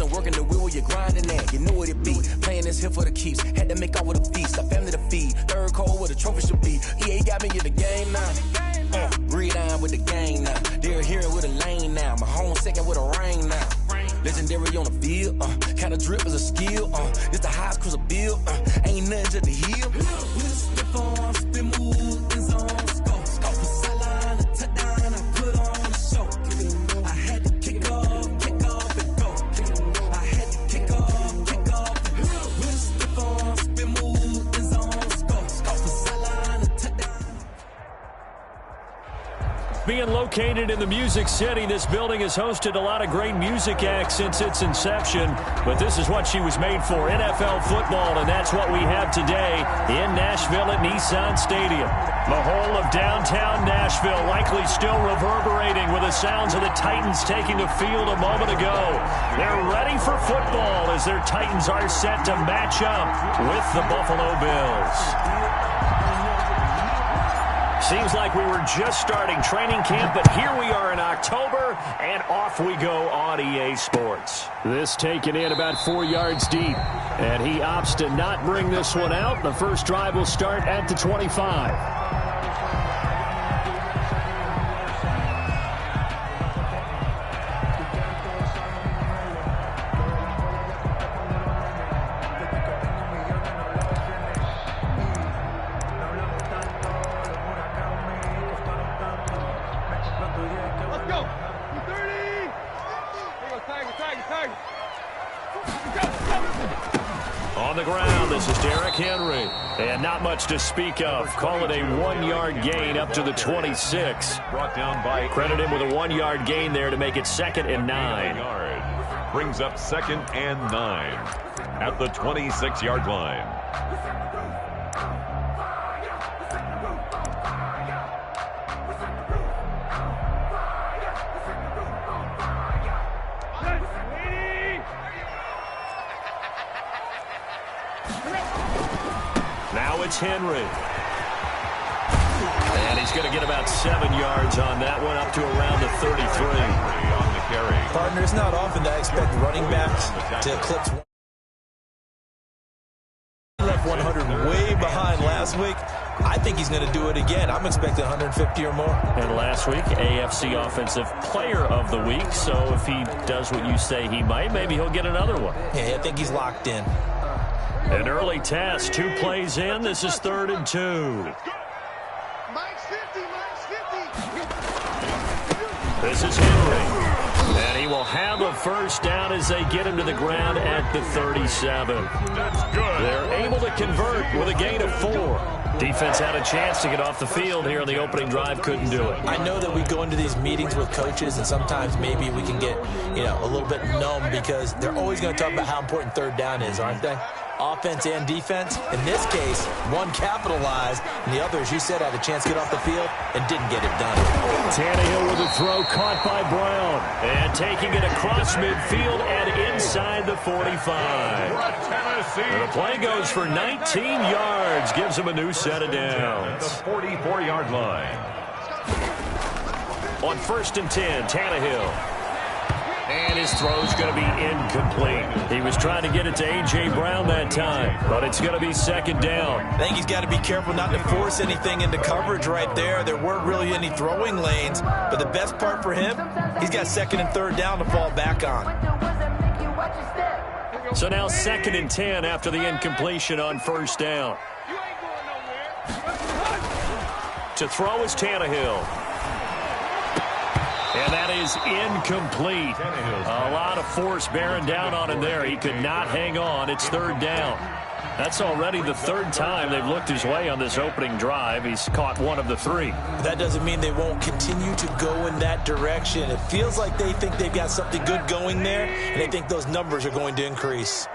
wasn't working the wheel where you're grinding at. You know what it be. Playing this here for the keeps. Had to make off with a feast. Got family to feed. Third cold where the trophy should be. EA got me in the game now. Breed on with the gang now. They're here with a lane now. My home second with a rain now. Legendary on the field. Kinda drip is a skill. It's the highest cruiser bill. Ain't nothing to the heel. Spin on, spin move, in zone, scope. Scope for sideline, a touchdown. I put on the show. I had to kick off and go. I had to kick off and go. Spin on, spin move, in zone, scope. Scope for sideline, a touchdown. Being located in the Music City, this building has hosted a lot of great music acts since its inception, but this is what she was made for, NFL football, and that's what we have today in Nashville at Nissan Stadium. The whole of downtown Nashville likely still reverberating with the sounds of the Titans taking the field a moment ago. They're ready for football as their Titans are set to match up with the Buffalo Bills. Seems like we were just starting training camp, but here we are in October, and off we go on EA Sports. This taken in about 4 yards deep, and he opts to not bring this one out. The first drive will start at the 25. On the ground, this is Derrick Henry. And not much to speak of. Call it a 1-yard gain up to the 26. Brought down by Credit him with a 1-yard gain there to make it 2nd and 9. Brings up 2nd and 9 at the 26-yard line. Now it's Henry. And he's going to get about 7 yards on that one, up to around the 33. On the carry. Partner, it's not often that I expect running backs to eclipse. He left 100 way behind last week. I think he's going to do it again. I'm expecting 150 or more. And last week, AFC Offensive Player of the Week. So if he does what you say he might, maybe he'll get another one. Yeah, I think he's locked in. An early test, 2 plays in. This is 3rd and 2. This is Henry. And he will have a first down as they get him to the ground at the 37. That's good. They're able to convert with a gain of 4. Defense had a chance to get off the field here in the opening drive, couldn't do it. I know that we go into these meetings with coaches, and sometimes maybe we can get, a little bit numb because they're always going to talk about how important 3rd down is, aren't they? Offense and defense. In this case, one capitalized, and the other, as you said, had a chance to get off the field and didn't get it done. Tannehill with a throw caught by Brown. And taking it across midfield and inside the 45. And the play goes for 19 yards. Gives him a new set of downs. The 44-yard line. On 1st and 10, Tannehill. And his throw's going to be incomplete. He was trying to get it to A.J. Brown that time, but it's going to be 2nd down. I think he's got to be careful not to force anything into coverage right there. There weren't really any throwing lanes, but the best part for him, he's got 2nd and 3rd down to fall back on. So now 2nd and 10 after the incompletion on 1st down. To throw is Tannehill. And that is incomplete. A lot of force bearing down on him there. He could not hang on. It's 3rd down. That's already the 3rd time they've looked his way on this opening drive. He's caught 1 of the 3. That doesn't mean they won't continue to go in that direction. It feels like they think they've got something good going there, and they think those numbers are going to increase.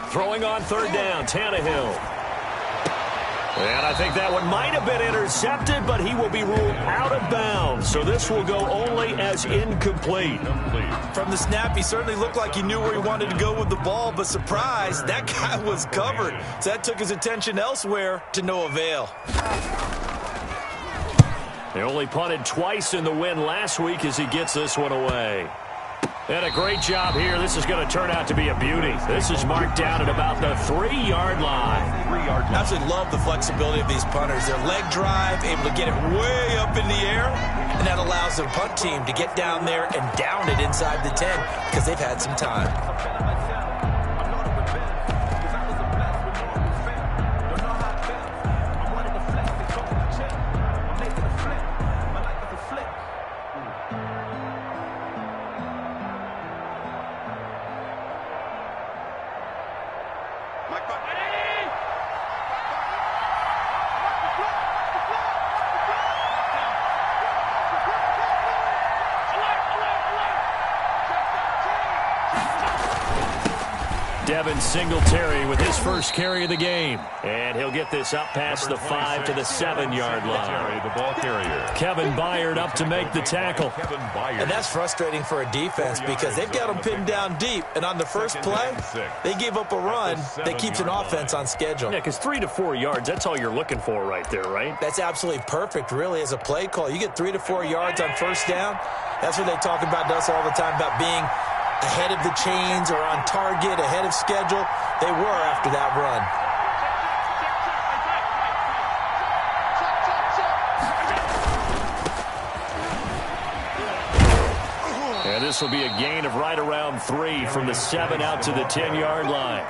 Throwing on 3rd down, Tannehill. And I think that one might have been intercepted, but he will be ruled out of bounds. So this will go only as incomplete. From the snap, he certainly looked like he knew where he wanted to go with the ball, but surprise, that guy was covered. So that took his attention elsewhere to no avail. They only punted twice in the win last week as he gets this one away. And a great job here. This is going to turn out to be a beauty. This is marked down at about the 3-yard line. I absolutely love the flexibility of these punters. Their leg drive, able to get it way up in the air, and that allows their punt team to get down there and down it inside the 10 because they've had some time. Devin Singletary with his first carry of the game. And he'll get this up past the 5 to the 7-yard line. The ball carrier. Kevin Byard up to make the tackle. And that's frustrating for a defense because they've got them pinned down deep. And on the first play, they gave up a run that keeps an offense on schedule. Yeah, because 3 to 4 yards, that's all you're looking for right there, right? That's absolutely perfect, really, as a play call. You get 3 to 4 yards on first down. That's what they talk about to us all the time, about being ahead of the chains or on target, ahead of schedule. They were after that run. And this will be a gain of right around 3 from the 7 out to the 10-yard line.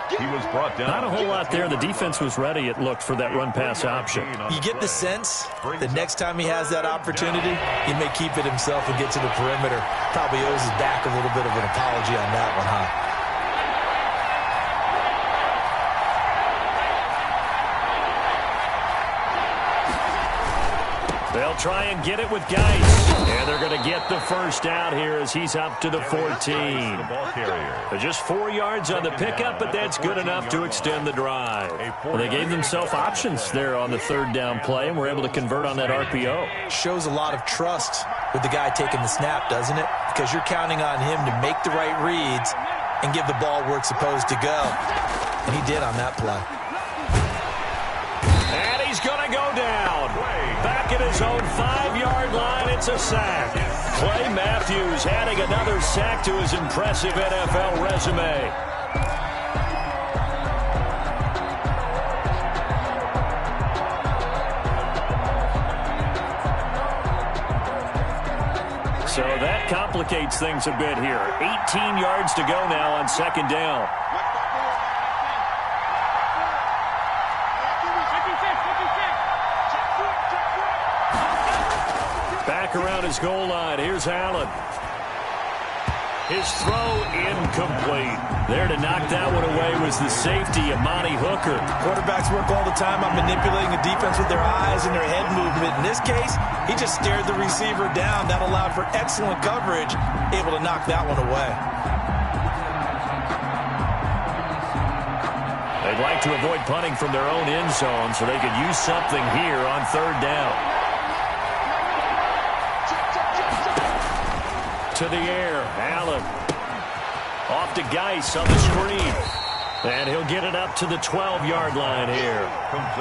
He was brought down. Not a whole lot there. The defense was ready, it looked, for that run-pass option. You get the sense that next time he has that opportunity, he may keep it himself and get to the perimeter. Probably owes his back a little bit of an apology on that one, huh? They'll try and get it with Geis. And they're going to get the first out here as he's up to the 14. Just 4 yards on the pickup, but that's good enough to extend the drive. Well, they gave themselves options there on the 3rd down play, and were able to convert on that RPO. Shows a lot of trust with the guy taking the snap, doesn't it? Because you're counting on him to make the right reads and give the ball where it's supposed to go. And he did on that play. And he's going to go down. Back at his own 5-yard line, it's a sack. Clay Matthews adding another sack to his impressive NFL resume. So that complicates things a bit here. 18 yards to go now on 2nd down. Back around his goal line. Here's Allen. His throw incomplete. There to knock that one away was the safety, Amani Hooker. Quarterbacks work all the time on manipulating the defense with their eyes and their head movement. In this case, he just stared the receiver down. That allowed for excellent coverage, able to knock that one away. They'd like to avoid punting from their own end zone so they could use something here on 3rd down. To the air, Allen. Off to Geis on the screen. And he'll get it up to the 12-yard line here.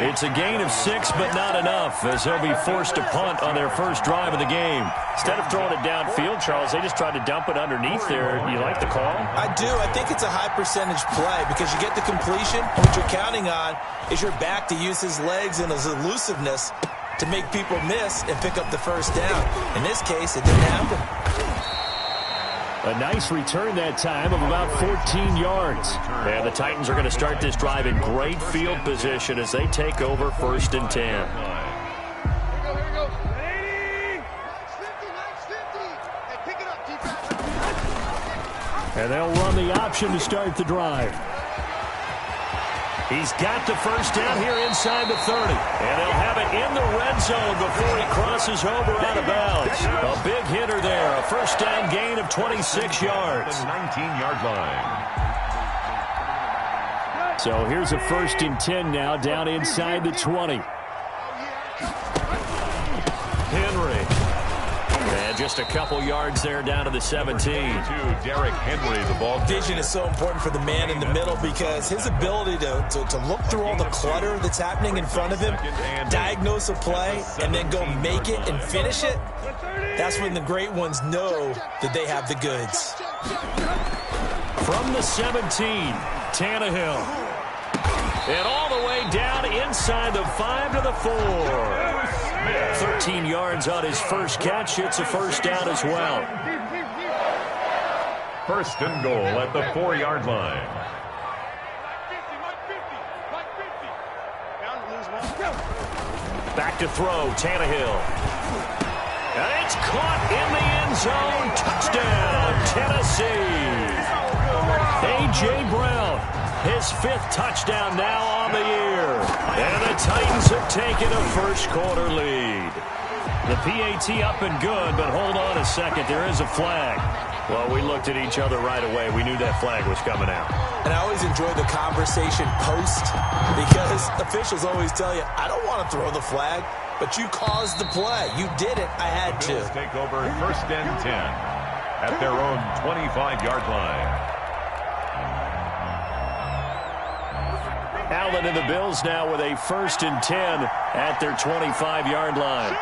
It's a gain of 6, but not enough, as they'll be forced to punt on their first drive of the game. Instead of throwing it downfield, Charles, they just tried to dump it underneath there. You like the call? I do. I think it's a high-percentage play because you get the completion. What you're counting on is your back to use his legs and his elusiveness to make people miss and pick up the first down. In this case, it didn't happen. A nice return that time of about 14 yards. And the Titans are going to start this drive in great field position as they take over 1st and 10. And they'll run the option to start the drive. He's got the first down here inside the 30. And they'll have it in the red zone before he crosses over out of bounds. A big hitter there. A first down gain of 26 yards. The 19-yard line. So here's a 1st and 10 now down inside the 20. Henry. And just a couple yards there down to the 17. To Derrick Henry, the ball. Vision is so important for the man in the middle because his ability to look through all the clutter that's happening in front of him, diagnose a play, and then go make it and finish it, that's when the great ones know that they have the goods. From the 17, Tannehill. And all the way down inside the 5 to the 4. 13 yards on his first catch. It's a first down as well. First and goal at the 4-yard line. Back to throw, Tannehill. And it's caught in the end zone. Touchdown, Tennessee. A.J. Brown, his 5th touchdown now on the year. And the Titans have taken a first-quarter lead. The PAT up and good, but hold on a second. There is a flag. Well, we looked at each other right away. We knew that flag was coming out. And I always enjoy the conversation post because officials always tell you, I don't want to throw the flag, but you caused the play. You did it. I had to. Bills take over first and 10 at their own 25-yard line. Allen and the Bills now with a first and 10 at their 25-yard line.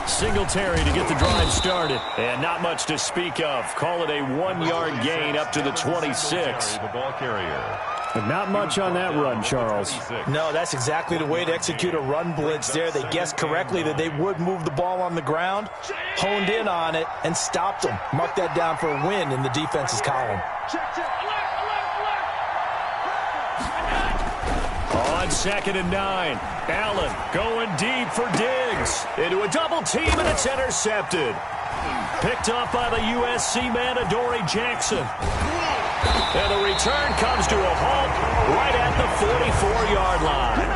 Singletary to get the drive started. And not much to speak of. Call it a 1-yard gain up to the 26. The ball carrier. But not much on that run, Charles. No, that's exactly the way to execute a run blitz there. They guessed correctly that they would move the ball on the ground, honed in on it, and stopped them. Mark that down for a win in the defense's column. On 2nd and 9, Allen going deep for Diggs. Into a double team, and it's intercepted. Picked up by the USC man, Adoree Jackson. And the return comes to a halt right at the 44-yard line.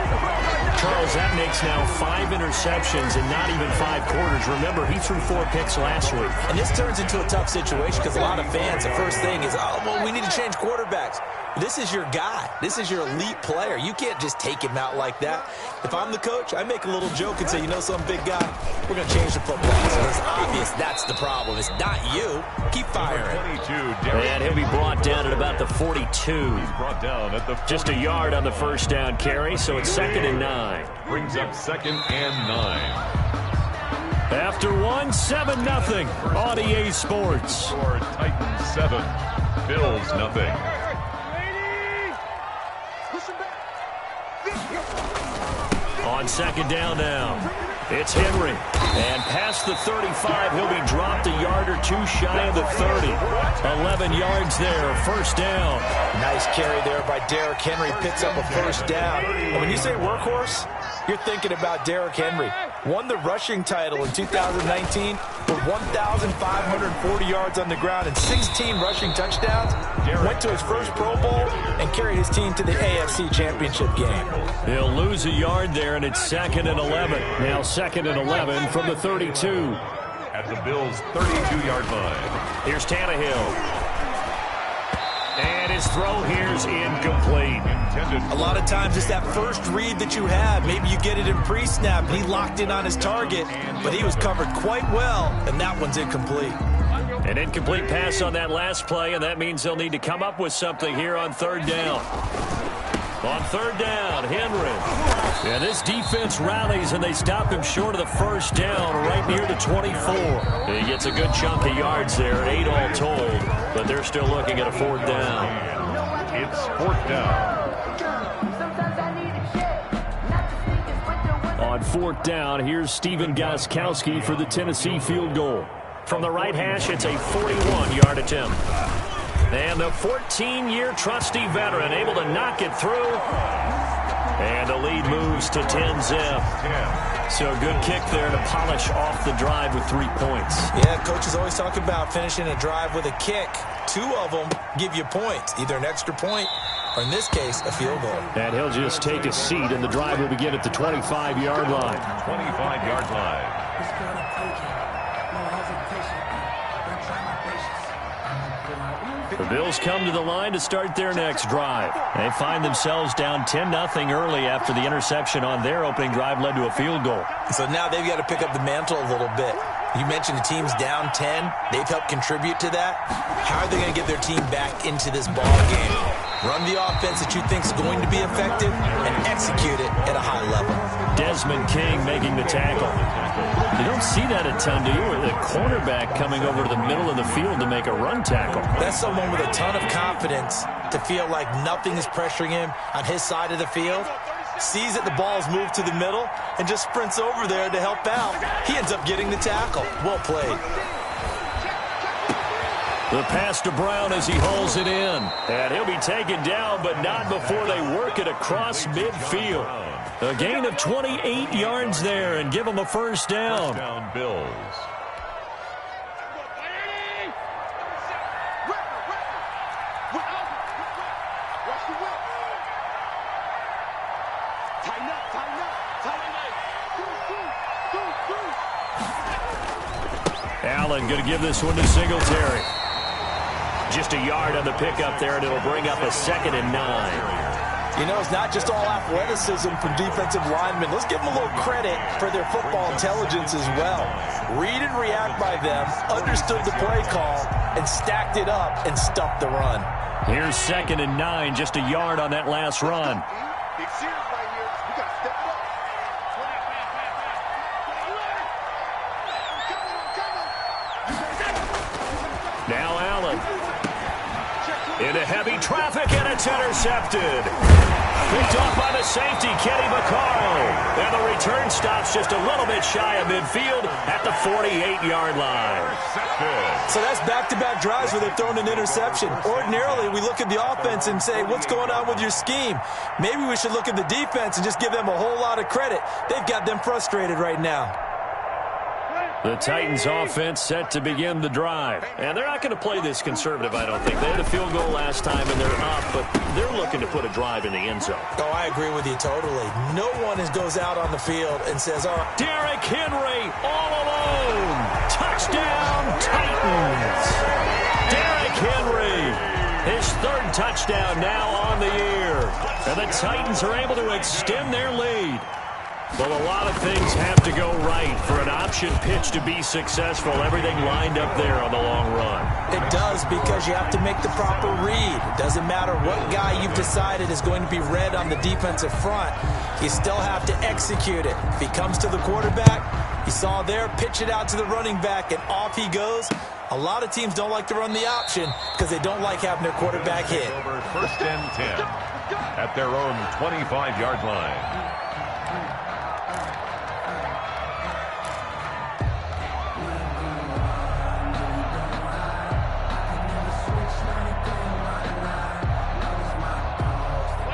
Charles, that makes now 5 interceptions and not even 5 quarters. Remember, he threw 4 picks last week. And this turns into a tough situation because a lot of fans, the first thing is, oh, well, we need to change quarterbacks. This is your guy. This is your elite player. You can't just take him out like that. If I'm the coach, I make a little joke and say, you know, some big guy, we're going to change the football. So it's obvious that's the problem. It's not you. Keep firing. And he'll be brought down at about the 42. He's brought down at the 40. Just a yard on the first down carry, so it's 2nd and 9. Brings up 2nd and 9. After 1, 7-0 on EA Sports. For Titans 7, Bills nothing. On 2nd down now, it's Henry. And past the 35, he'll be dropped a yard or 2 shy of the 30. 11 yards there, first down. Nice carry there by Derrick Henry. Picks up a first down. And when you say workhorse, you're thinking about Derrick Henry. Won the rushing title in 2019 with 1,540 yards on the ground and 16 rushing touchdowns. Went to his first Pro Bowl and carried his team to the AFC Championship game. He'll lose a yard there, and it's 2nd and 11. Now 2nd and 11 from the 32. At the Bills' 32-yard line. Here's Tannehill. And his throw here's incomplete. A lot of times it's that first read that you have. Maybe you get it in pre-snap. He locked in on his target, but he was covered quite well, and that one's incomplete. An incomplete pass on that last play, and that means they'll need to come up with something here on 3rd down. On 3rd down, Henry. Yeah, this defense rallies, and they stop him short of the first down right near the 24. He gets a good chunk of yards there, 8 all told, but they're still looking at a 4th down. It's 4th down. On 4th down, here's Stephen Gostkowski for the Tennessee field goal. From the right hash, it's a 41-yard attempt. And the 14-year trusty veteran able to knock it through. And the lead moves to 10-zip. So good kick there to polish off the drive with 3 points. Yeah, coaches always talk about finishing a drive with a kick. 2 of them give you points, either an extra point or, in this case, a field goal. And he'll just take a seat, and the drive will begin at the 25-yard line. 25-yard line. The Bills come to the line to start their next drive. They find themselves down 10-0 early after the interception on their opening drive led to a field goal. So now they've got to pick up the mantle a little bit. You mentioned the team's down 10. They've helped contribute to that. How are they going to get their team back into this ball game? Run the offense that you think is going to be effective and execute it at a high level. Desmond King making the tackle. You don't see that a ton, do you? Or the cornerback coming over to the middle of the field to make a run tackle. That's someone with a ton of confidence to feel like nothing is pressuring him on his side of the field. Sees that the ball's moved to the middle and just sprints over there to help out. He ends up getting the tackle. Well played. The pass to Brown as he hauls it in. And he'll be taken down, but not before they work it across midfield. A gain of 28 yards there and give him a first down. First down, Bills. Allen going to give this one to Singletary. Just a yard on the pickup there, and it'll bring up a 2nd and 9. You know, it's not just all athleticism from defensive linemen. Let's give them a little credit for their football intelligence as well. Read and react by them, understood the play call, and stacked it up and stuffed the run. Here's 2nd and 9, just a yard on that last run. Now Allen. Into heavy traffic, and it's intercepted. Picked off by the safety, Kenny Vaccaro. And the return stops just a little bit shy of midfield at the 48-yard line. So that's back-to-back drives where they've thrown an interception. Ordinarily, we look at the offense and say, what's going on with your scheme? Maybe we should look at the defense and just give them a whole lot of credit. They've got them frustrated right now. The Titans offense set to begin the drive. And they're not going to play this conservative, I don't think. They had a field goal last time, and they're up, but they're looking to put a drive in the end zone. Oh, I agree with you totally. No one goes out on the field and says, all right. Derrick Henry all alone. Touchdown, Titans. Derrick Henry, his 3rd touchdown now on the year. And the Titans are able to extend their lead. Well, a lot of things have to go right for an option pitch to be successful. Everything lined up there on the long run. It does, because you have to make the proper read. It doesn't matter what guy you've decided is going to be read on the defensive front. You still have to execute it. If he comes to the quarterback, you saw there, pitch it out to the running back, and off he goes. A lot of teams don't like to run the option because they don't like having their quarterback hit. Over 1st and 10 at their own 25-yard line.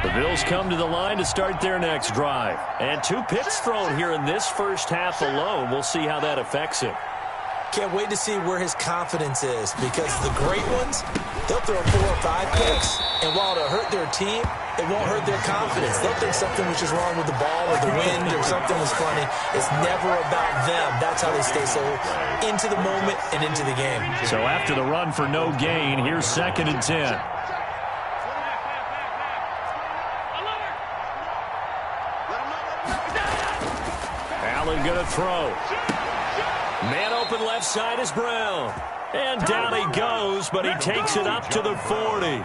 The Bills come to the line to start their next drive. And 2 picks thrown here in this first half alone. We'll see how that affects him. Can't wait to see where his confidence is, because the great ones, they'll throw 4 or 5 picks, and while it'll hurt their team, it won't hurt their confidence. They'll think something was just wrong with the ball or the wind or something was funny. It's never about them. That's how they stay so into the moment and into the game. So after the run for no gain, here's 2nd and 10. Allen going to throw. Man open left side is Brown. And down he goes, but he takes it up to the 40.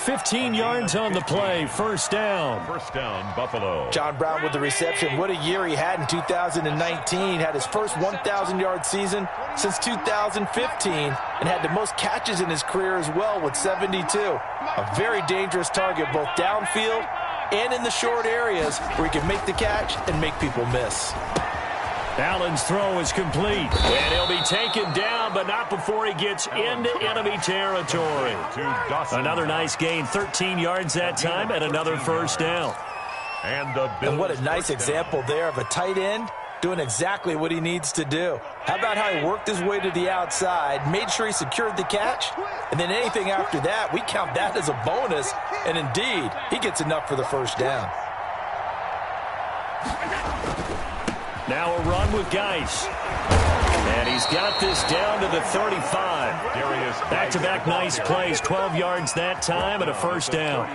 15 yards on the play, first down. First down, Buffalo. John Brown with the reception. What a year he had in 2019. Had his first 1,000-yard season since 2015 and had the most catches in his career as well with 72. A very dangerous target both downfield and in the short areas where he can make the catch and make people miss. Allen's throw is complete, and he'll be taken down, but not before he gets into enemy territory. Another nice gain, 13 yards that time, and another first down. And what a nice example there of a tight end doing exactly what he needs to do. How about how he worked his way to the outside, made sure he secured the catch, and then anything after that, we count that as a bonus, and indeed, he gets enough for the first down. Now a run with Geis. And he's got this down to the 35. Back-to-back nice plays, 12 yards that time and a first down.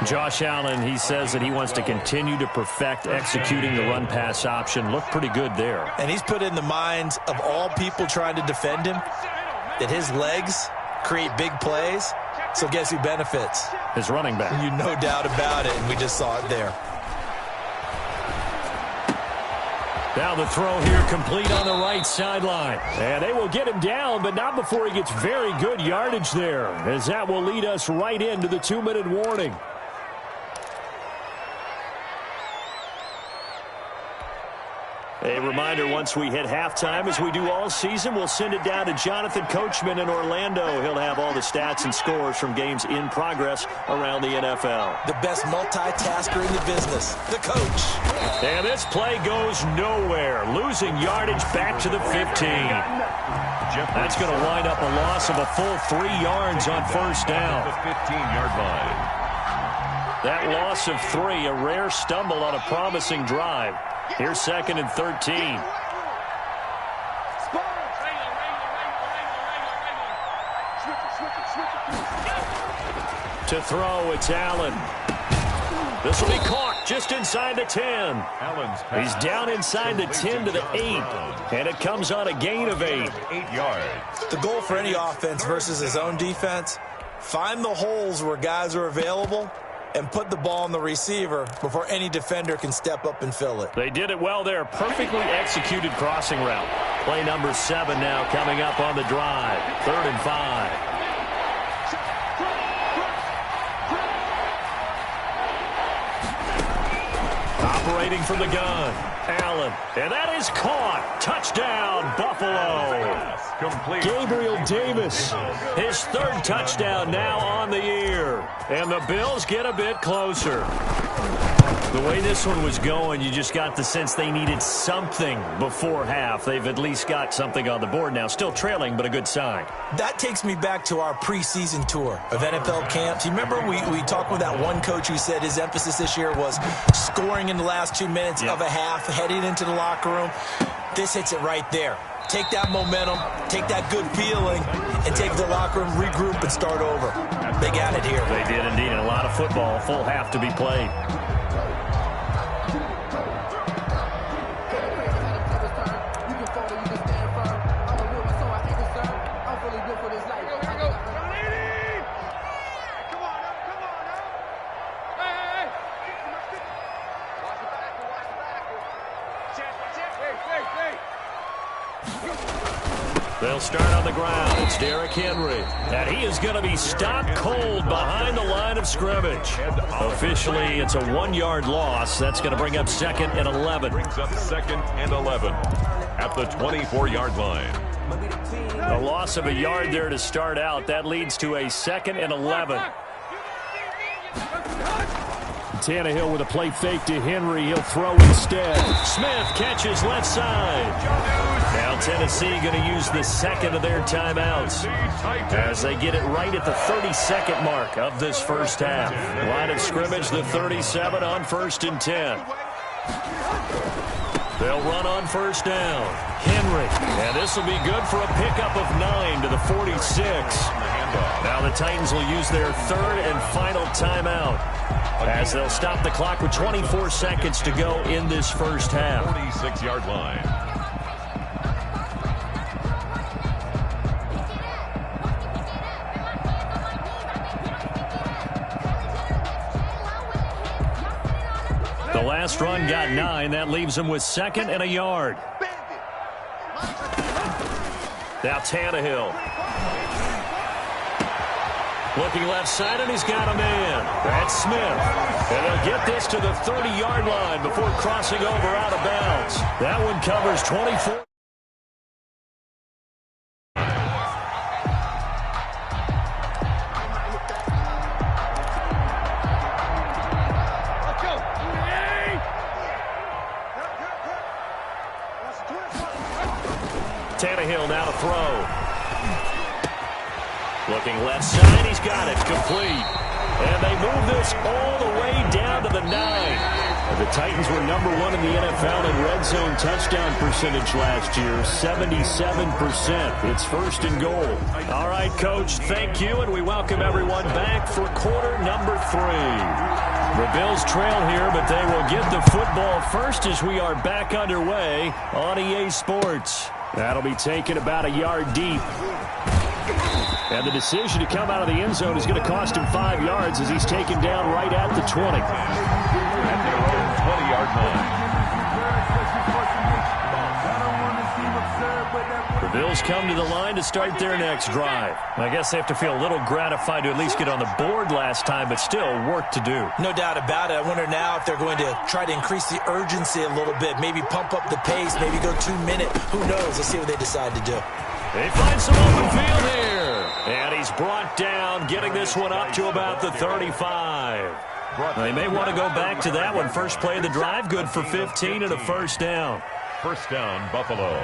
Josh Allen, he says that he wants to continue to perfect executing the run-pass option. Looked pretty good there. And he's put in the minds of all people trying to defend him that his legs create big plays. So guess who benefits? His running back. You no doubt about it, and we just saw it there. Now the throw here complete on the right sideline. And they will get him down, but not before he gets very good yardage there, as that will lead us right into the 2-minute warning. A reminder, once we hit halftime, as we do all season, we'll send it down to Jonathan Coachman in Orlando. He'll have all the stats and scores from games in progress around the NFL. The best multitasker in the business, the coach. And this play goes nowhere, losing yardage back to the 15. That's going to wind up a loss of a full 3 yards on first down. The 15-yard line. That loss of 3, a rare stumble on a promising drive. Here's 2nd and 13. To throw, it's Allen. This will be caught just inside the 10. He's down inside the 10 to the 8. And it comes on a gain of 8. 8 yards. The goal for any offense versus his own defense, find the holes where guys are available and put the ball on the receiver before any defender can step up and fill it. They did it well there. Perfectly executed crossing route. Play number 7 now coming up on the drive. 3rd and 5. Operating from the gun. Allen. And that is caught. Touchdown, Buffalo. Complete. Gabriel Davis. His 3rd touchdown now on the year. And the Bills get a bit closer. The way this one was going, you just got the sense they needed something before half. They've at least got something on the board now. Still trailing, but a good sign. That takes me back to our preseason tour of NFL camps. You remember we talked with that one coach who said his emphasis this year was scoring in the last 2 minutes of a half, heading into the locker room. This hits it right there. Take that momentum, take that good feeling, and take the locker room, regroup, and start over. They got it here. They did indeed, and a lot of football, full half to be played. They'll start on the ground. It's Derrick Henry. And he is going to be stopped cold behind the line of scrimmage. Officially, it's a 1-yard loss. That's going to bring up 2nd and 11. Brings up 2nd and 11 at the 24-yard line. A loss of a yard there to start out. That leads to a 2nd and 11. Tannehill with a play fake to Henry. He'll throw instead. Smith catches left side. Now Tennessee going to use the 2nd of their timeouts as they get it right at the 32nd mark of this first half. Line of scrimmage, the 37 on 1st and 10. They'll run on first down. Henry. And this will be good for a pickup of 9 to the 46. Now the Titans will use their 3rd and final timeout as they'll stop the clock with 24 seconds to go in this first half. 46-yard line. The last run got 9. That leaves him with 2nd and a yard. Now Tannehill. Looking left side, and he's got a man. That's Smith. And they'll get this to the 30-yard line before crossing over out of bounds. That one covers 24. Tannehill now to throw. Looking left side, he's got it, complete. And they move this all the way down to the 9. The Titans were number 1 in the NFL in red zone touchdown percentage last year, 77%. It's first and goal. All right, Coach, thank you, and we welcome everyone back for quarter number 3. The Bills trail here, but they will get the football first as we are back underway on EA Sports. That'll be taken about a yard deep. And the decision to come out of the end zone is going to cost him 5 yards as he's taken down right at the 20. At their own 20-yard line. The Bills come to the line to start their next drive. I guess they have to feel a little gratified to at least get on the board last time, but still work to do. No doubt about it. I wonder now if they're going to try to increase the urgency a little bit, maybe pump up the pace, maybe go 2-minute. Who knows? Let's see what they decide to do. They find some open field here. And he's brought down, getting this one up to about the 35. They may want to go back to that one. First play of the drive, good for 15 and a first down. First down, Buffalo.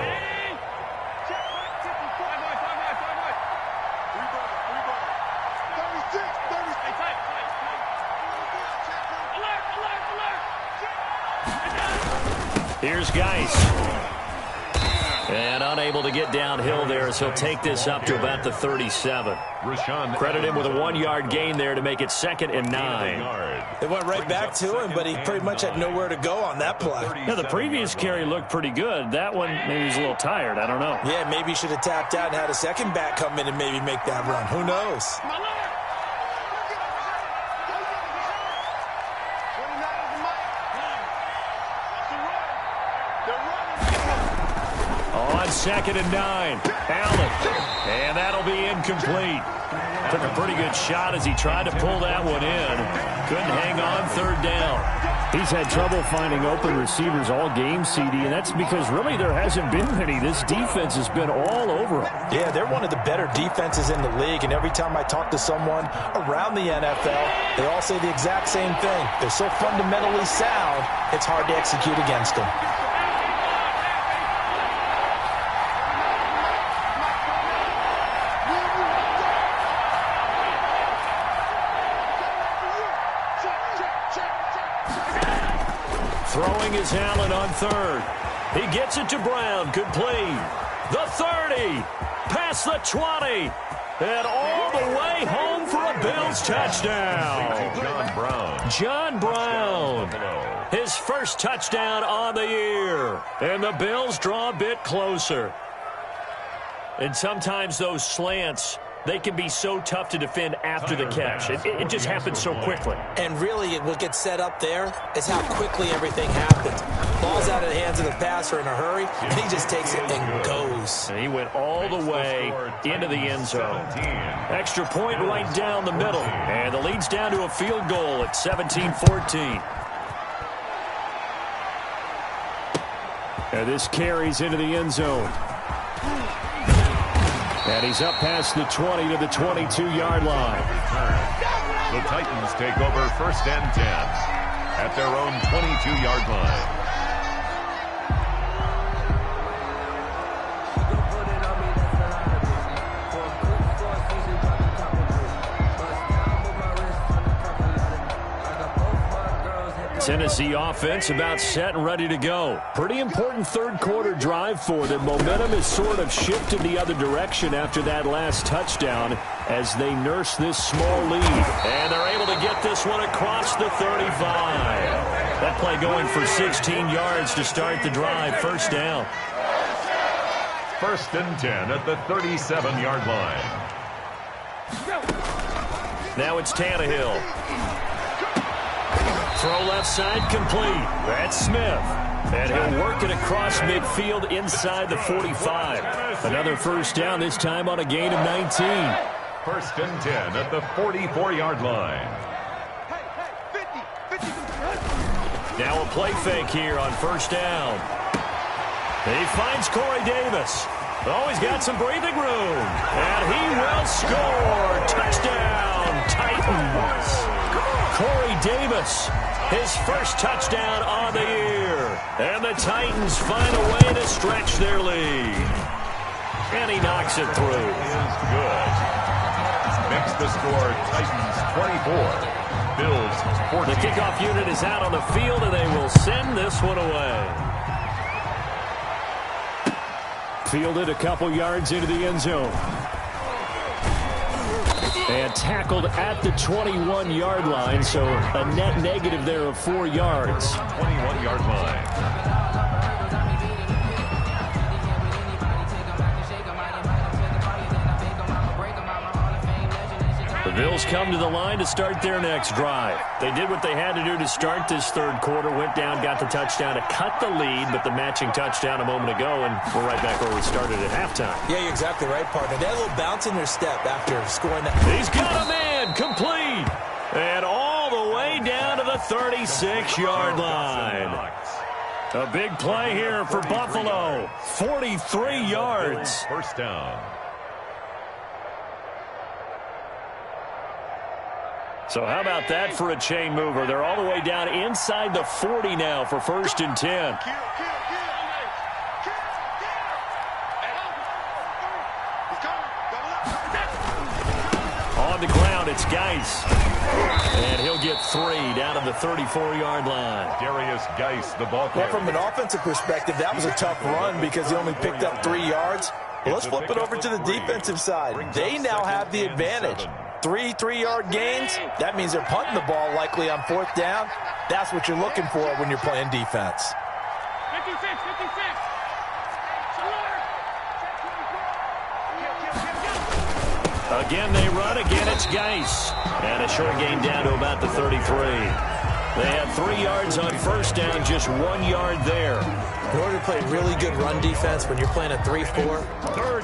Here's Geis. And unable to get downhill there, so he'll take this up to about the 37. Credit him with a 1-yard gain there to make it 2nd and 9. They went right back to him, but he pretty much had nowhere to go on that play. Yeah, the previous carry looked pretty good. That one, maybe he's a little tired. I don't know. Yeah, maybe he should have tapped out and had a second back come in and maybe make that run. Who knows? On 2nd and 9, Allen, and that'll be incomplete. Took a pretty good shot as he tried to pull that one in. Couldn't hang on 3rd down. He's had trouble finding open receivers all game, CD, and that's because really there hasn't been many. This defense has been all over him. Yeah, they're one of the better defenses in the league, and every time I talk to someone around the NFL, they all say the exact same thing. They're so fundamentally sound, it's hard to execute against them. Throwing is Allen on 3rd. He gets it to Brown. Good play. The 30. Past the 20. And all the way home for a Bills touchdown. John Brown. His first touchdown on the year. And the Bills draw a bit closer. And sometimes those slants, they can be so tough to defend after the catch. It just happens so quickly. And really, what gets set up there is how quickly everything happens. Ball's out of the hands of the passer in a hurry, and he just takes it and goes. And he went all the way into the end zone. Extra point right down the middle. And the lead's down to a field goal at 17-14. And this carries into the end zone. And he's up past the 20 to the 22-yard line. The Titans take over 1st and 10 at their own 22-yard line. Tennessee offense about set and ready to go. Pretty important 3rd quarter drive for them. Momentum has sort of shifted the other direction after that last touchdown as they nurse this small lead. And they're able to get this one across the 35. That play going for 16 yards to start the drive. First down. 1st and 10 at the 37-yard line. Now it's Tannehill. Throw left side complete. That's Smith. And he'll work it across midfield inside the 45. Another first down, this time on a gain of 19. 1st and 10 at the 44-yard line. Now a play fake here on first down. He finds Corey Davis. Oh, he's got some breathing room. And he will score. Touchdown, Titans. Corey Davis, his first touchdown on the year. And the Titans find a way to stretch their lead. And he knocks it through. Is good. Makes the score Titans 24, Bills 14. The kickoff unit is out on the field, and they will send this one away. Fielded a couple yards into the end zone. And tackled at the 21-yard line, so a net negative there of 4 yards. 21-yard line. The Bills come to the line to start their next drive. They did what they had to do to start this third quarter, went down, got the touchdown to cut the lead, but the matching touchdown a moment ago, and we're right back where we started at halftime. Yeah, you're exactly right, partner. They had a little bounce in their step after scoring that. He's got a man, complete, and all the way down to the 36-yard line. A big play here for Buffalo, 43 yards. First down. So how about that for a chain mover? They're all the way down inside the 40 now for 1st and 10. On the ground, it's Geis. And he'll get 3 down to the 34-yard line. Darius Geis, the ball carrier. Well, from an offensive perspective, that was a tough run because he only picked up 3 yards. Well, let's flip it over to the defensive side. They now have the advantage. 3 3-yard gains, that means they're punting the ball likely on 4th down. That's what you're looking for when you're playing defense. 56. Again, they run. Again, it's Geis. And a short gain down to about the 33. They had 3 yards on 1st down, just 1 yard there. In order to play really good run defense when you're playing a 3-4,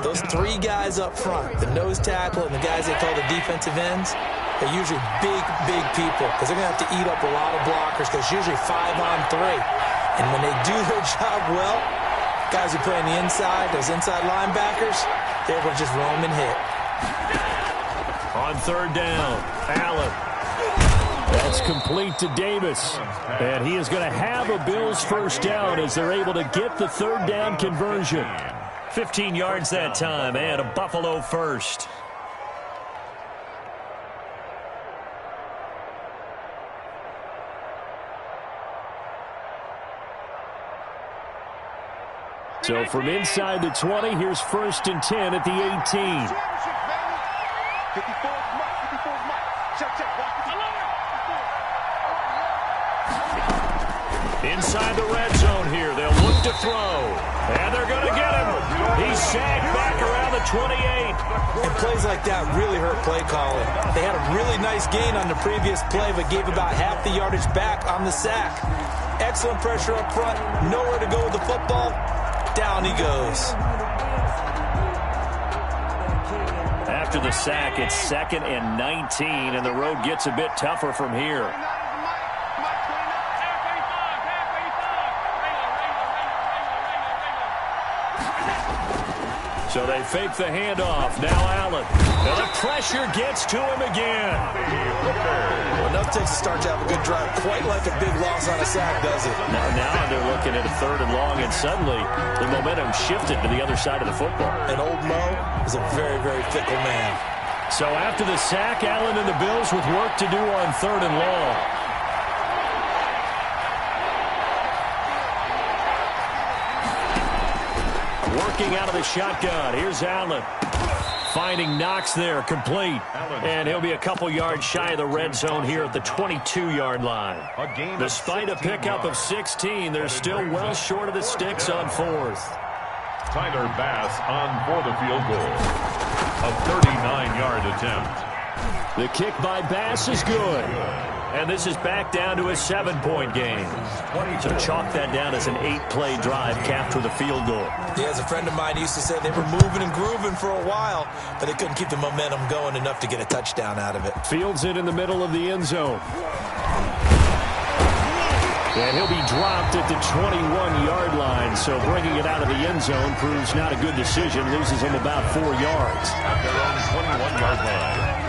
those 3 guys up front, the nose tackle and the guys they call the defensive ends, they're usually big people because they're going to have to eat up a lot of blockers because it's usually 5 on 3. And when they do their job well, guys who play on the inside, those inside linebackers, they're able to just roam and hit. On 3rd down, Allen. That's complete to Davis. And he is going to have a Bills 1st down as they're able to get the 3rd down conversion. 15 yards that time and a Buffalo 1st. So from inside the 20, here's 1st and 10 at the 18. Inside the red zone here. They'll look to throw. And they're going to get him. He's sacked back around the 28. And plays like that really hurt play calling. They had a really nice gain on the previous play, but gave about half the yardage back on the sack. Excellent pressure up front. Nowhere to go with the football. Down he goes. After the sack, it's 2nd and 19, and the road gets a bit tougher from here. So they fake the handoff. Now Allen. And the pressure gets to him again. Well, enough takes to start to have a good drive. Quite like a big loss on a sack, does it? Now they're looking at a 3rd and long, and suddenly the momentum shifted to the other side of the football. And old Mo is a very, very fickle man. So after the sack, Allen and the Bills with work to do on 3rd and long. Working out of the shotgun. Here's Allen. Finding Knox there, complete. And he'll be a couple yards shy of the red zone here at the 22-yard line. Despite a pickup of 16, they're still well short of the sticks on 4th. Tyler Bass on for the field goal. A 39-yard attempt. The kick by Bass is good. And this is back down to a 7-point game. So chalk that down as an 8-play drive capped with a field goal. Yeah, as a friend of mine used to say, they were moving and grooving for a while, but they couldn't keep the momentum going enough to get a touchdown out of it. Fields it in the middle of the end zone. And he'll be dropped at the 21-yard line, so bringing it out of the end zone proves not a good decision. Loses him about 4 yards. At their own 21-yard line.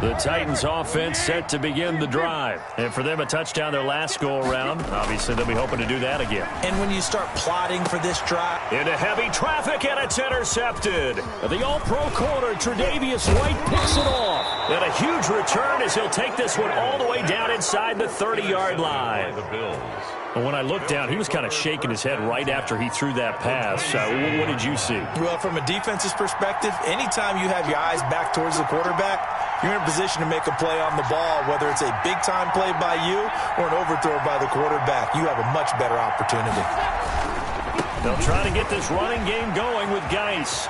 The Titans offense set to begin the drive. And for them, a touchdown their last go-around. Obviously, they'll be hoping to do that again. And when you start plotting for this drive. Into heavy traffic, and it's intercepted. The all-pro corner, Tre'Davious White, picks it off. And a huge return as he'll take this one all the way down inside the 30-yard line. And when I looked down, he was kind of shaking his head right after he threw that pass. What did you see? Well, from a defense's perspective, anytime you have your eyes back towards the quarterback, you're in a position to make a play on the ball, whether it's a big-time play by you or an overthrow by the quarterback. You have a much better opportunity. They'll try to get this running game going with Geis.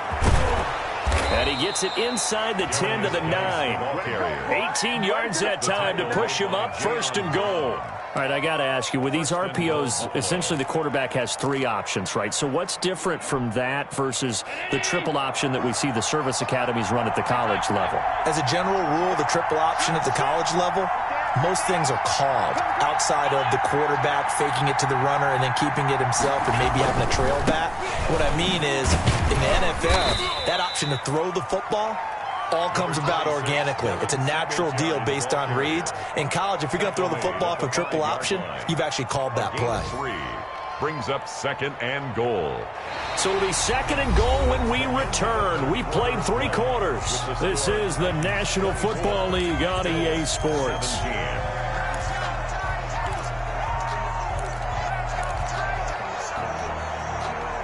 And he gets it inside the 10 to the 9. 18 yards that time to push him up, 1st and goal. All right, I got to ask you, with these RPOs, essentially the quarterback has 3 options, right? So what's different from that versus the triple option that we see the service academies run at the college level? As a general rule, the triple option at the college level, most things are called outside of the quarterback faking it to the runner and then keeping it himself and maybe having a trail back. What I mean is, in the NFL, that option to throw the football all comes about organically. It's a natural deal based on reads. In college, if you're going to throw the football off a triple option, you've actually called that play. 3 brings up 2nd and goal. So it'll be 2nd and goal when we return. We've played 3 quarters. This is the National Football League on EA Sports.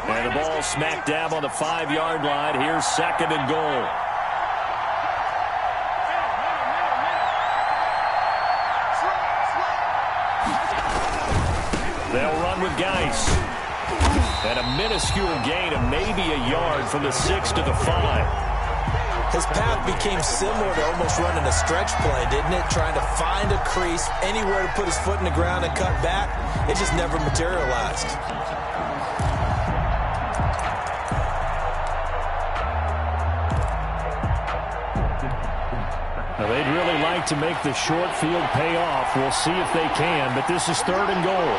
And the ball smack dab on the 5-yard line. Here's 2nd and goal. They'll run with Geis. And a minuscule gain of maybe a yard from the 6 to the 5. His path became similar to almost running a stretch play, didn't it? Trying to find a crease, anywhere to put his foot in the ground and cut back. It just never materialized. Now, they'd really like to make the short field pay off. We'll see if they can, but this is 3rd and goal.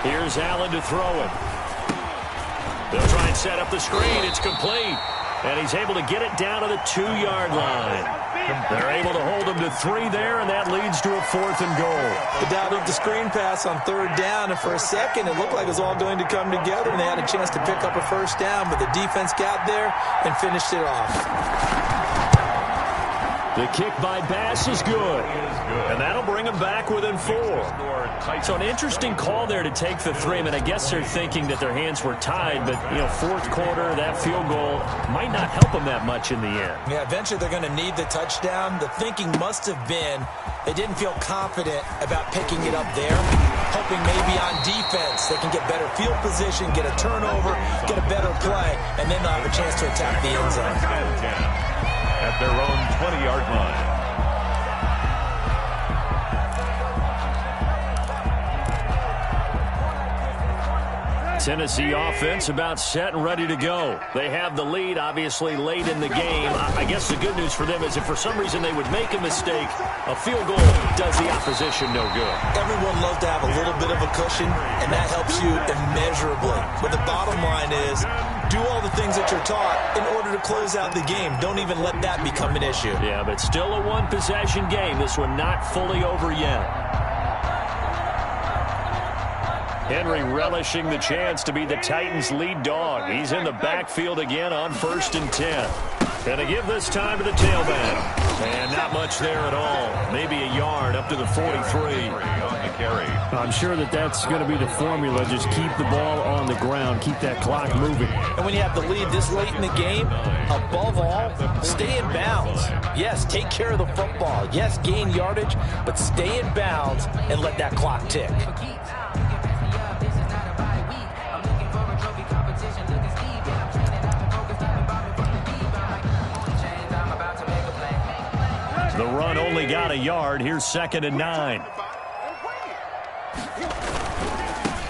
Here's Allen to throw it. They'll try and set up the screen. It's complete. And he's able to get it down to the 2-yard line. They're able to hold him to 3 there, and that leads to a 4th and goal. The down of the screen pass on 3rd down, and for a second it looked like it was all going to come together, and they had a chance to pick up a 1st down, but the defense got there and finished it off. The kick by Bass is good, and that'll bring him back within 4. So an interesting call there to take the 3. I mean, I guess they're thinking that their hands were tied, but, 4th quarter, that field goal might not help them that much in the end. Yeah, eventually they're going to need the touchdown. The thinking must have been they didn't feel confident about picking it up there, hoping maybe on defense they can get better field position, get a turnover, get a better play, and then they'll have a chance to attack the end zone. At their own 20-yard line. Tennessee offense about set and ready to go. They have the lead, obviously, late in the game. I guess the good news for them is if for some reason they would make a mistake, a field goal does the opposition no good. Everyone loves to have a little bit of a cushion, and that helps you immeasurably. But the bottom line is, do all the things that you're taught in order to close out the game. Don't even let that become an issue. Yeah, but still a one-possession game. This one not fully over yet. Henry relishing the chance to be the Titans' lead dog. He's in the backfield again on 1st and 10. Gonna give this time to the tailback. And not much there at all. Maybe a yard up to the 43. I'm sure that's going to be the formula. Just keep the ball on the ground. Keep that clock moving. And when you have the lead this late in the game, above all, stay in bounds. Yes, take care of the football. Yes, gain yardage, but stay in bounds and let that clock tick. The run only got a yard. Here's 2nd and 9.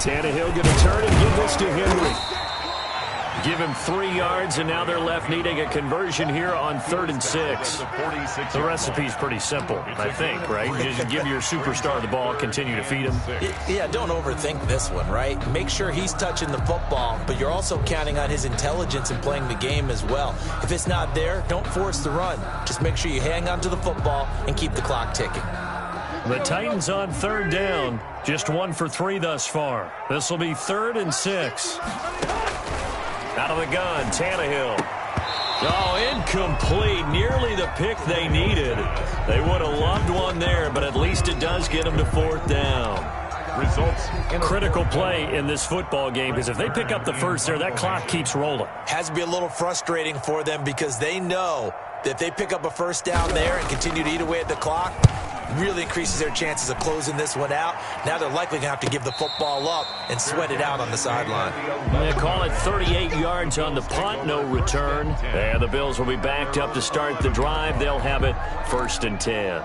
Tannehill going to turn and give this to Henry. Give him 3 yards, and now they're left needing a conversion here on 3rd and 6. The recipe's pretty simple, I think, right? You just give your superstar the ball, continue to feed him. Yeah, don't overthink this one, right? Make sure he's touching the football, but you're also counting on his intelligence in playing the game as well. If it's not there, don't force the run. Just make sure you hang on to the football and keep the clock ticking. The Titans on 3rd down. Just 1 for 3 thus far. This will be 3rd and 6. Out of the gun, Tannehill. Oh, incomplete. Nearly the pick they needed. They would have loved one there, but at least it does get them to 4th down. Results. Critical play in this football game, because if they pick up the first there, that clock keeps rolling. Has to be a little frustrating for them because they know that if they pick up a first down there and continue to eat away at the clock, really increases their chances of closing this one out. Now they're likely going to have to give the football up and sweat it out on the sideline. They call it 38 yards on the punt, no return. And the Bills will be backed up to start the drive. They'll have it 1st and 10.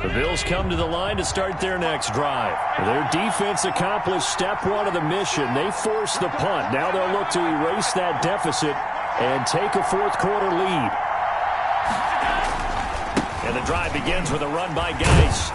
The Bills come to the line to start their next drive. Their defense accomplished step 1 of the mission. They forced the punt. Now they'll look to erase that deficit and take a 4th quarter lead. And the drive begins with a run by Geis.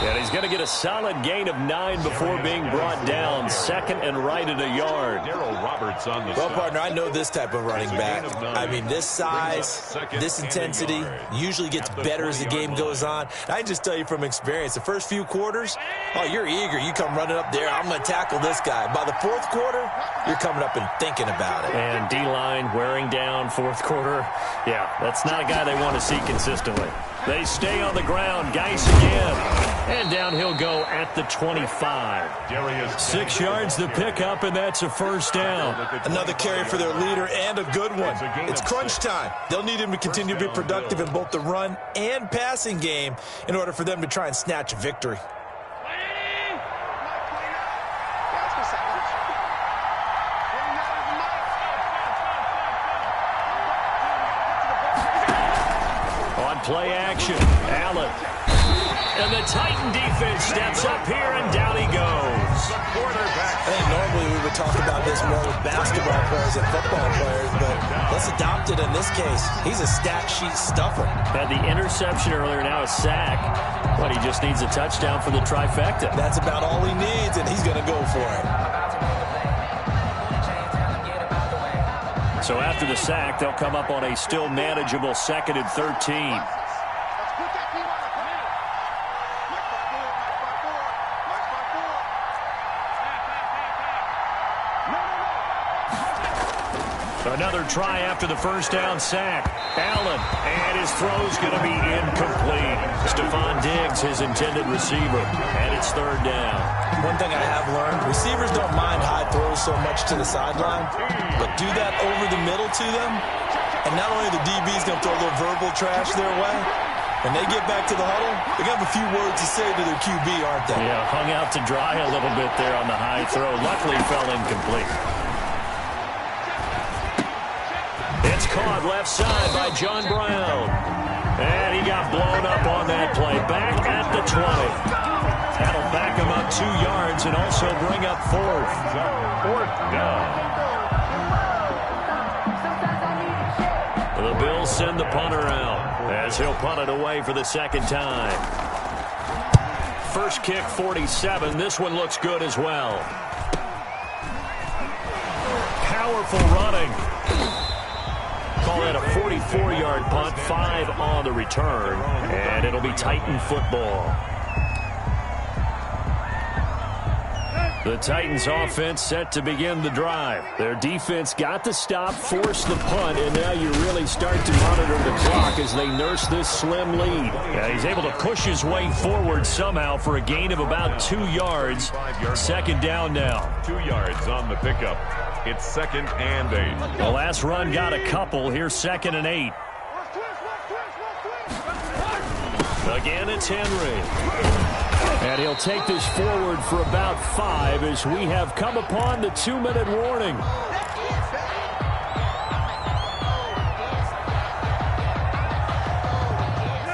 And he's going to get a solid gain of 9 before being brought down. 2nd and right at a yard. Well, partner, I know this type of running back. I mean, this size, this intensity usually gets better as the game goes on. I can just tell you from experience, the first few quarters, oh, you're eager. You come running up there, I'm going to tackle this guy. By the 4th quarter, you're coming up and thinking about it. And D-line wearing down 4th quarter. Yeah, that's not a guy they want to see consistently. They stay on the ground. Geis again. And down he'll go at the 25. 6 yards the pickup, and that's a 1st down. Another carry for their leader and a good one. It's crunch time. They'll need him to continue to be productive in both the run and passing game in order for them to try and snatch a victory. Play action. Allen. And the Titan defense steps up here, and down he goes. I think normally we would talk about this more with basketball players and football players, but let's adopt it in this case. He's a stat sheet stuffer. Had the interception earlier, now a sack. But he just needs a touchdown for the trifecta. That's about all he needs, and he's going to go for it. So after the sack, they'll come up on a still manageable 2nd and 13. Another try after the 1st down sack. Allen, and his throw's going to be incomplete. Stephon Diggs, his intended receiver, and it's 3rd down. One thing I have learned, receivers don't mind high throws so much to the sideline, but do that over the middle to them, and not only the DB's going to throw a little verbal trash their way, when they get back to the huddle, they have a few words to say to their QB, aren't they? Yeah, hung out to dry a little bit there on the high throw. Luckily, fell incomplete. It's caught left side by John Brown. And he got blown up on that play. Back at the 20. That'll back him up 2 yards and also bring up 4th. 4th down. The Bills send the punter out as he'll punt it away for the 2nd time. First kick, 47. This one looks good as well. Powerful running. Call that a 44-yard punt, 5 on the return, and it'll be Titan football. The Titans offense set to begin the drive. Their defense got the stop, forced the punt, and now you really start to monitor the clock as they nurse this slim lead. Yeah, he's able to push his way forward somehow for a gain of about 2 yards. 2nd down now. 2 yards on the pickup. It's 2nd and 8. The last run got a couple. Here's 2nd and 8. Again, it's Henry. And he'll take this forward for about 5 as we have come upon the 2-minute warning.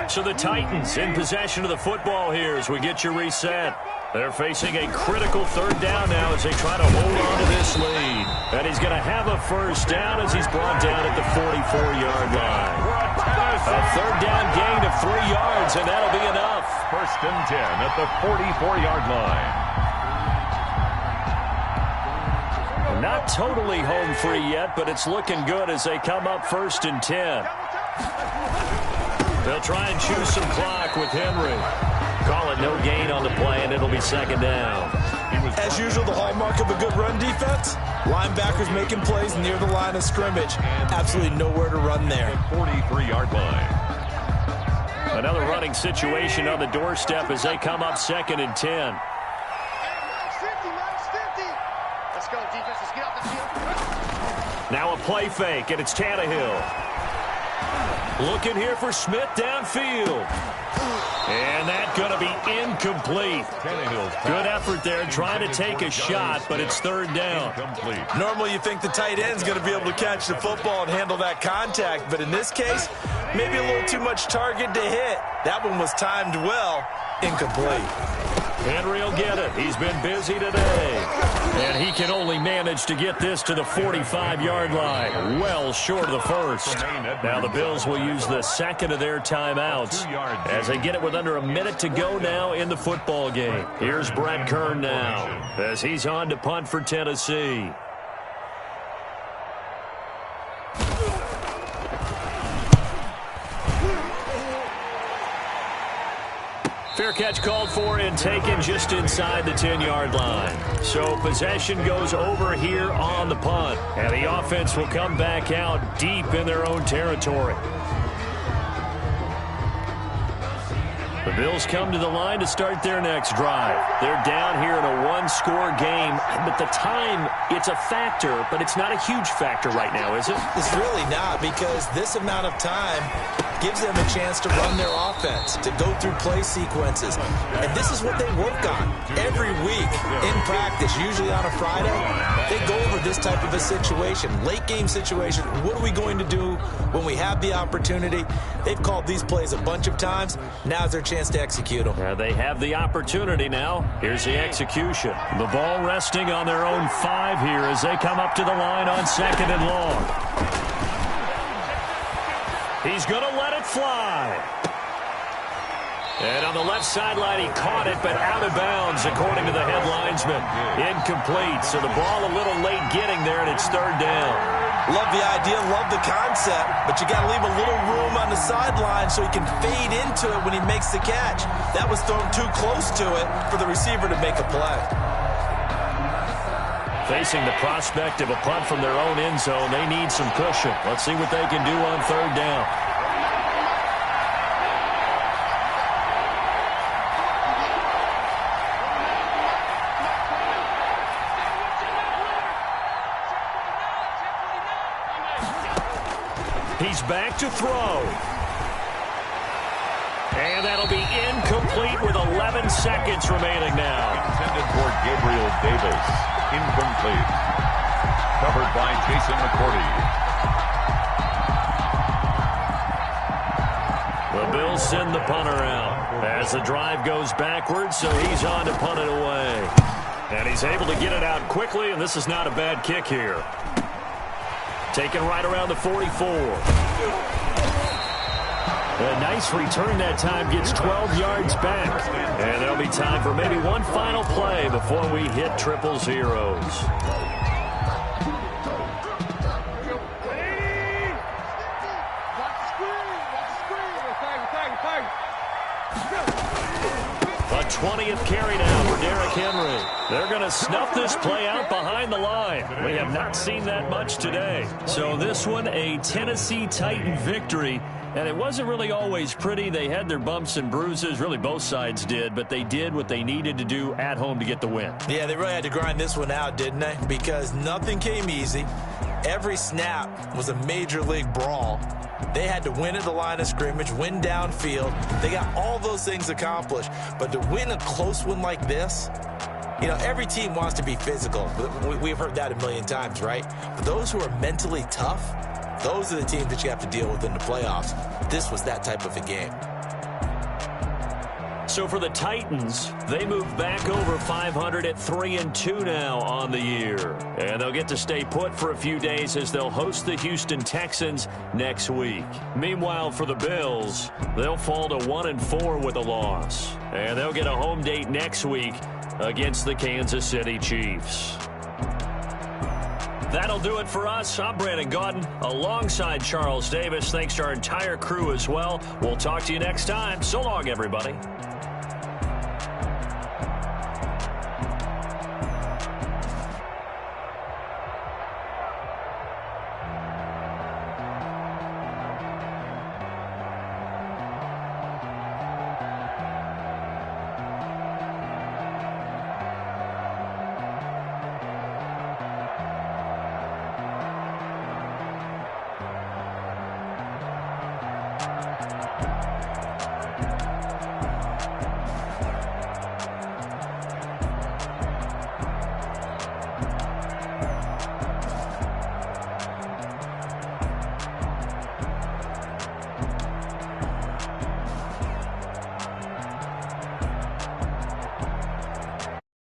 So the Titans in possession of the football here as we get you reset. They're facing a critical third down now as they try to hold on to this lead. And he's going to have a first down as he's brought down at the 44-yard line. A third down gain of 3 yards, and that'll be enough. First and 10 at the 44-yard line. Not totally home free yet, but it's looking good as they come up first and 10. They'll try and choose some clock with Henry. Call it no gain on the play, and it'll be second down. As usual, the hallmark of a good run defense, linebackers making plays near the line of scrimmage. Absolutely nowhere to run there. 43-yard line. Another running situation on the doorstep as they come up second and 10. Let's go, defense. Let's get off the field. Now a play fake, and it's Tannehill. Looking here for Smith downfield. And that's going to be incomplete. Good effort there, trying to take a shot, but it's third down. Normally you think the tight end's going to be able to catch the football and handle that contact, but in this case, maybe a little too much target to hit. That one was timed well. Incomplete. Henry will get it. He's been busy today. And he can only manage to get this to the 45-yard line. Well short of the first. Now the Bills will use the second of their timeouts as they get it with under a minute to go now in the football game. Here's Brett Kern now as he's on to punt for Tennessee. Fair catch called for and taken just inside the 10-yard line. So possession goes over here on the punt. And the offense will come back out deep in their own territory. The Bills come to the line to start their next drive. They're down here in a one-score game, but the time, it's a factor, but it's not a huge factor right now, is it? It's really not, because this amount of time gives them a chance to run their offense, to go through play sequences. And this is what they work on every week in practice, usually on a Friday. They go over this type of a situation, late game situation. What are we going to do when we have the opportunity? They've called these plays a bunch of times. Now's their chance to execute them. They have the opportunity now. Here's the execution. The ball resting on their own 5 here as they come up to the line on second and long. He's going to let it fly. And on the left sideline, he caught it, but out of bounds, according to the head linesman. Incomplete, so the ball a little late getting there, and it's third down. Love the idea, love the concept, but you got to leave a little room on the sideline so he can fade into it when he makes the catch. That was thrown too close to it for the receiver to make a play. Facing the prospect of a punt from their own end zone, they need some cushion. Let's see what they can do on third down. He's back to throw. And that'll be incomplete with 11 seconds remaining now. Intended for Gabriel Davis. Incomplete. Covered by Jason McCourty. The Bills send the punter out as the drive goes backwards, so he's on to punt it away. And he's able to get it out quickly, and this is not a bad kick here. Taken right around the 44. A nice return that time, gets 12 yards back. And there'll be time for maybe one final play before we hit triple zeros. A 20th carry now for Derrick Henry. They're going to snuff this play out behind the line. We have not seen that much today. So this one, a Tennessee Titan victory. And it wasn't really always pretty. They had their bumps and bruises. Really, both sides did. But they did what they needed to do at home to get the win. Yeah, they really had to grind this one out, didn't they? Because nothing came easy. Every snap was a major league brawl. They had to win at the line of scrimmage, win downfield. They got all those things accomplished. But to win a close one like this, you know, every team wants to be physical. We've heard that a million times, right? But those who are mentally tough, those are the teams that you have to deal with in the playoffs. This was that type of a game. So for the Titans, they move back over 500 at 3-2 now on the year. And they'll get to stay put for a few days as they'll host the Houston Texans next week. Meanwhile, for the Bills, they'll fall to 1-4 with a loss. And they'll get a home date next week against the Kansas City Chiefs. That'll do it for us. I'm Brandon Gaudin alongside Charles Davis. Thanks to our entire crew as well. We'll talk to you next time. So long, everybody.